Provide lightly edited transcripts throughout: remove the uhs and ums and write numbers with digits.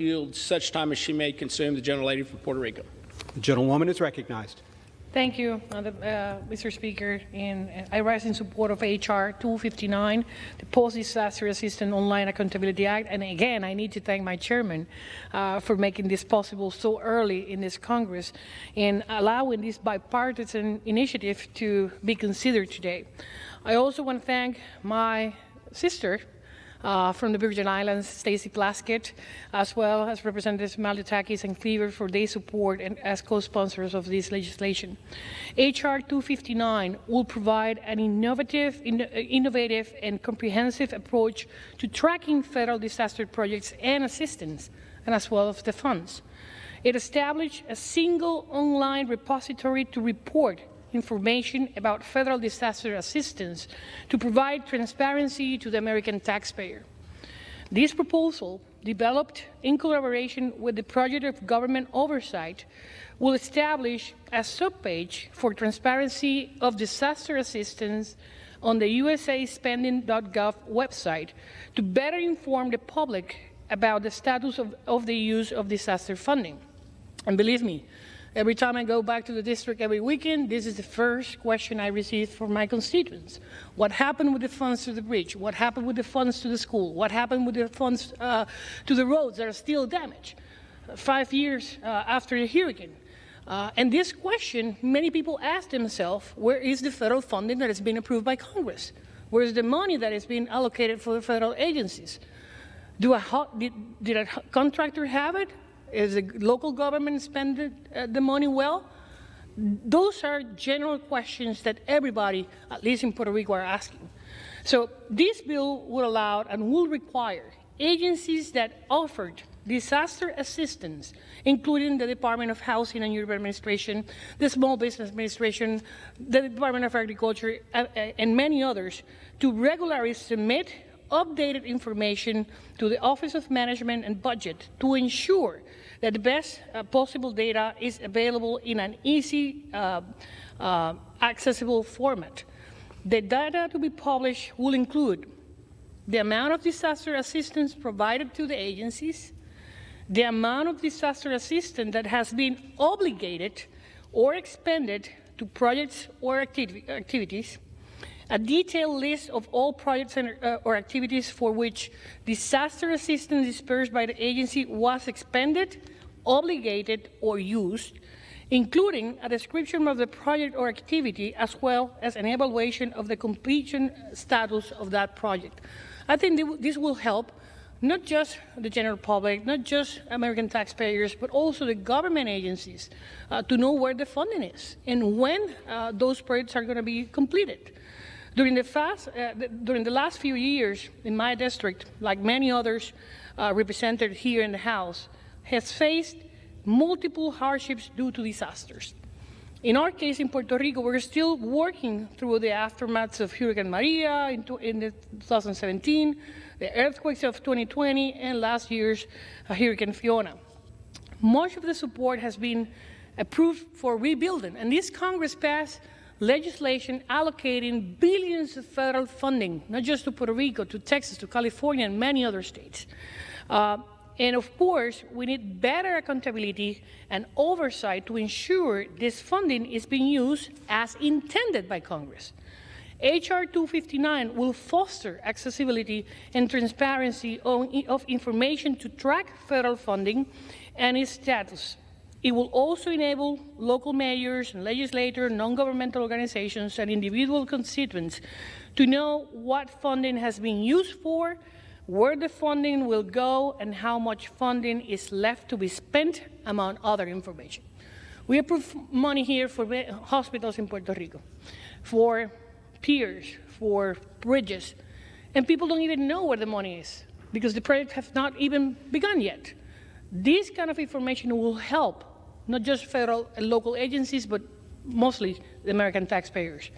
yield such time as she may consume. The gentlelady from Puerto Rico. The gentlewoman is recognized. Thank you, Mr. Speaker. I rise in support of H.R. 259, the Post-Disaster Assistance Online Accountability Act. And again, I need to thank my chairman for making this possible so early in this Congress and allowing this bipartisan initiative to be considered today. I also want to thank my sister from the Virgin Islands, Stacey Plaskett, as well as Representatives Maliotakis and Cleaver for their support and as co-sponsors of this legislation. H.R. 259 will provide an innovative and comprehensive approach to tracking federal disaster projects and assistance, and as well as the funds. It established a single online repository to report information about federal disaster assistance to provide transparency to the American taxpayer. This proposal, developed in collaboration with the Project of Government Oversight, will establish a subpage for transparency of disaster assistance on the usaspending.gov website to better inform the public about the status of the use of disaster funding. And believe me, every time I go back to the district every weekend, this is the first question I receive from my constituents. What happened with the funds to the bridge? What happened with the funds to the school? What happened with the funds to the roads that are still damaged 5 years after the hurricane? And this question, many people ask themselves, where is the federal funding that has been approved by Congress? Where is the money that has been allocated for the federal agencies? Did a contractor have it? Is the local government spending the money well? Those are general questions that everybody, at least in Puerto Rico, are asking. So this bill will allow and will require agencies that offered disaster assistance, including the Department of Housing and Urban Administration, the Small Business Administration, the Department of Agriculture, and many others, to regularly submit updated information to the Office of Management and Budget to ensure that the best possible data is available in an easy, accessible format. The data to be published will include the amount of disaster assistance provided to the agencies, the amount of disaster assistance that has been obligated or expended to projects or activities, a detailed list of all projects or activities for which disaster assistance dispersed by the agency was expended, obligated, or used, including a description of the project or activity, as well as an evaluation of the completion status of that project. I think this will help not just the general public, not just American taxpayers, but also the government agencies to know where the funding is and when those projects are going to be completed. During the last few years in my district, like many others represented here in the House, has faced multiple hardships due to disasters. In our case in Puerto Rico, we're still working through the aftermaths of Hurricane Maria in 2017, the earthquakes of 2020, and last year's Hurricane Fiona. Much of the support has been approved for rebuilding, and this Congress passed legislation allocating billions of federal funding, not just to Puerto Rico, to Texas, to California, and many other states. And of course, we need better accountability and oversight to ensure this funding is being used as intended by Congress. H.R. 259 will foster accessibility and transparency of information to track federal funding and its status. It will also enable local mayors and legislators, non-governmental organizations, and individual constituents to know what funding has been used for, where the funding will go, and how much funding is left to be spent, among other information. We approve money here for hospitals in Puerto Rico, for piers, for bridges, and people don't even know where the money is because the project has not even begun yet. This kind of information will help not just federal and local agencies, but mostly the American taxpayers.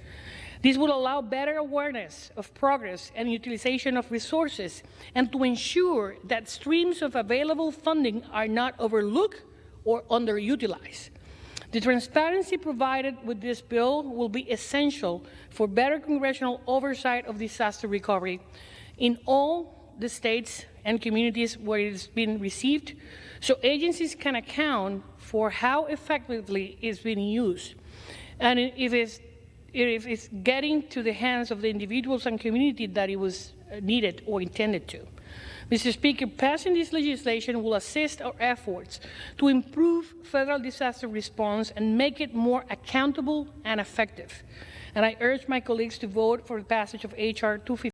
This will allow better awareness of progress and utilization of resources, and to ensure that streams of available funding are not overlooked or underutilized. The transparency provided with this bill will be essential for better congressional oversight of disaster recovery in all the states and communities where it's been received, so agencies can account for how effectively it's being used, and if it's getting to the hands of the individuals and community that it was needed or intended to. Mr. Speaker, passing this legislation will assist our efforts to improve federal disaster response and make it more accountable and effective. And I urge my colleagues to vote for the passage of H.R. 259.